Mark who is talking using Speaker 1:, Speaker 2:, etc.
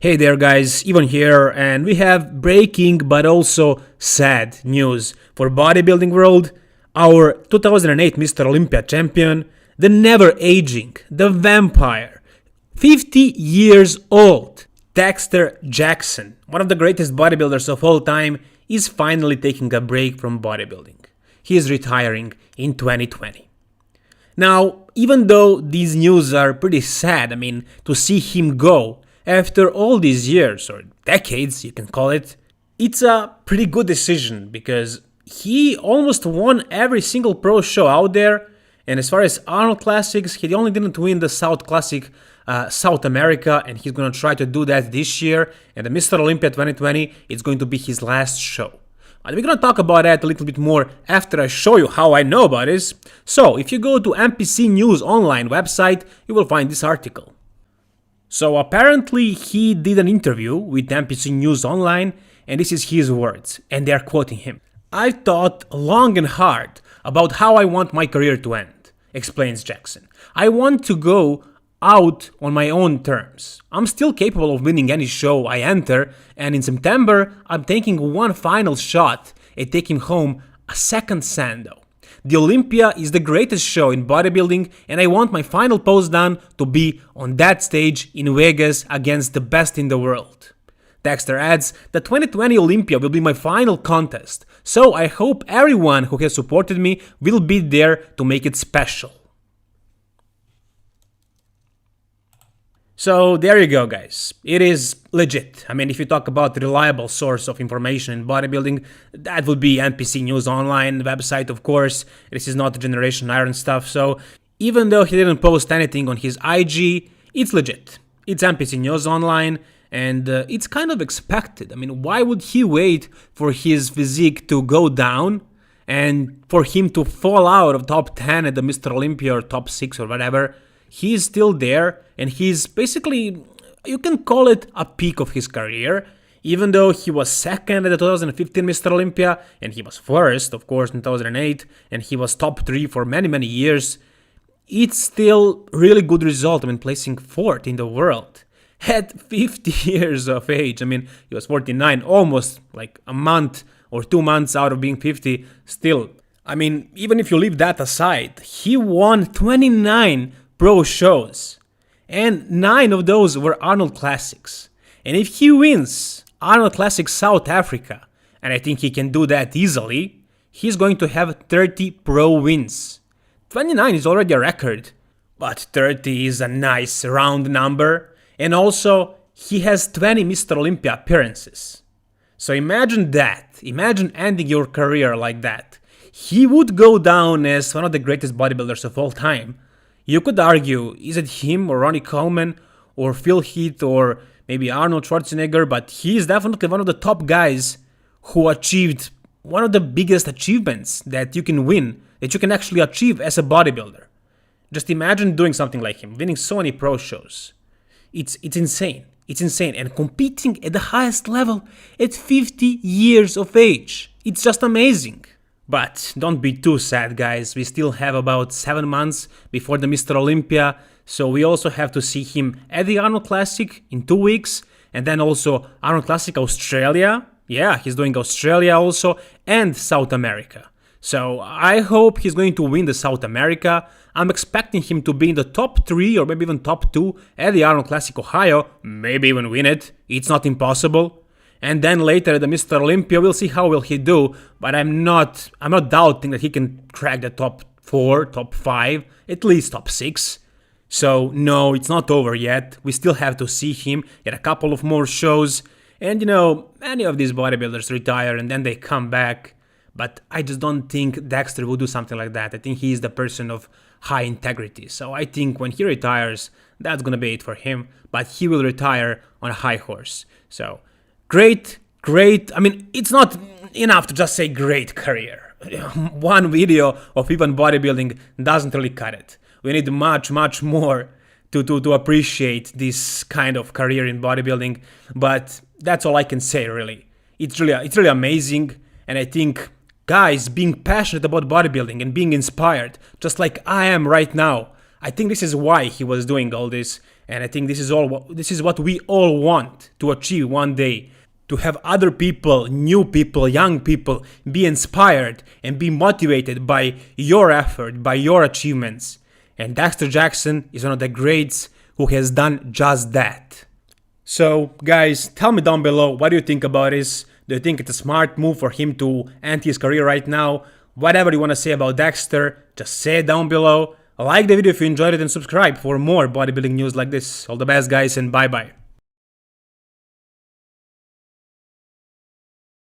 Speaker 1: Hey there guys, Ivan here, and we have breaking but also sad news for bodybuilding world. Our 2008 Mr. Olympia champion, the never aging, the vampire, 50 years old, Dexter Jackson, one of the greatest bodybuilders of all time, is finally taking a break from bodybuilding. He is retiring in 2020. Now, even though these news are pretty sad, to see him go after all these years, or decades you can call it, it's a pretty good decision because he almost won every single pro show out there. And as far as Arnold Classics, he only didn't win the South Classic South America, and he's going to try to do that this year. And the Mr. Olympia 2020 is going to be his last show. But we're going to talk about that a little bit more after I show you how I know about this. So if you go to MPC News Online website, you will find this article. So apparently he did an interview with MPC News Online, and this is his words, and they are quoting him. "I've thought long and hard about how I want my career to end," explains Jackson. "I want to go out on my own terms. I'm still capable of winning any show I enter, and in September I'm taking one final shot at taking home a second Sando. The Olympia is the greatest show in bodybuilding, and I want my final pose done to be on that stage in Vegas against the best in the world." Dexter adds, "The 2020 Olympia will be my final contest, so I hope everyone who has supported me will be there to make it special." So there you go, guys. It is legit. If you talk about the reliable source of information in bodybuilding, that would be MPC News Online website, of course. This is not Generation Iron stuff. So even though he didn't post anything on his IG, it's legit. It's MPC News Online, and it's kind of expected. Why would he wait for his physique to go down and for him to fall out of top 10 at the Mr. Olympia or top 6 or whatever? He's still there, and he's basically, you can call it a peak of his career, even though he was second at the 2015 Mr. Olympia, and he was first, of course, in 2008, and he was top 3 for many, many years. It's still really good result, placing 4th in the world at 50 years of age. He was 49, almost like a month or 2 months out of being 50, still. Even if you leave that aside, he won 29 pro shows, and 9 of those were Arnold Classics. And if he wins Arnold Classics South Africa, and I think he can do that easily, he's going to have 30 pro wins. 29 is already a record, but 30 is a nice round number. And also, he has 20 Mr. Olympia appearances. So imagine that. Imagine ending your career like that. He would go down as one of the greatest bodybuilders of all time. You could argue, is it him or Ronnie Coleman or Phil Heath or maybe Arnold Schwarzenegger, but he is definitely one of the top guys who achieved one of the biggest achievements that you can win, that you can actually achieve as a bodybuilder. Just imagine doing something like him, winning so many pro shows. It's insane. It's insane. And competing at the highest level at 50 years of age. It's just amazing. But don't be too sad, guys. We still have about 7 months before the Mr. Olympia, so we also have to see him at the Arnold Classic in 2 weeks, and then also Arnold Classic Australia. Yeah, he's doing Australia also, and South America. So I hope he's going to win the South America. I'm expecting him to be in the top 3 or maybe even top 2 at the Arnold Classic Ohio, maybe even win it. It's not impossible. And then later at the Mr. Olympia, we'll see how will he do, but I'm not doubting that he can crack the top 4, top 5, at least top 6. So no, it's not over yet. We still have to see him at a couple of more shows. And many of these bodybuilders retire and then they come back. But I just don't think Dexter will do something like that. I think he is the person of high integrity. So I think when he retires, that's gonna be it for him. But he will retire on a high horse. So great. It's not enough to just say great career. One video of even bodybuilding doesn't really cut it. We need much, much more to appreciate this kind of career in bodybuilding. But that's all I can say, really. It's really amazing. And I think guys being passionate about bodybuilding and being inspired, just like I am right now, I think this is why he was doing all this. And I think this is what we all want to achieve one day. To have other people, new people, young people be inspired and be motivated by your effort, by your achievements. And Dexter Jackson is one of the greats who has done just that. So guys, tell me down below, what do you think about this? Do you think it's a smart move for him to end his career right now? Whatever you want to say about Dexter, just say it down below. Like the video if you enjoyed it and subscribe for more bodybuilding news like this. All the best guys and bye bye.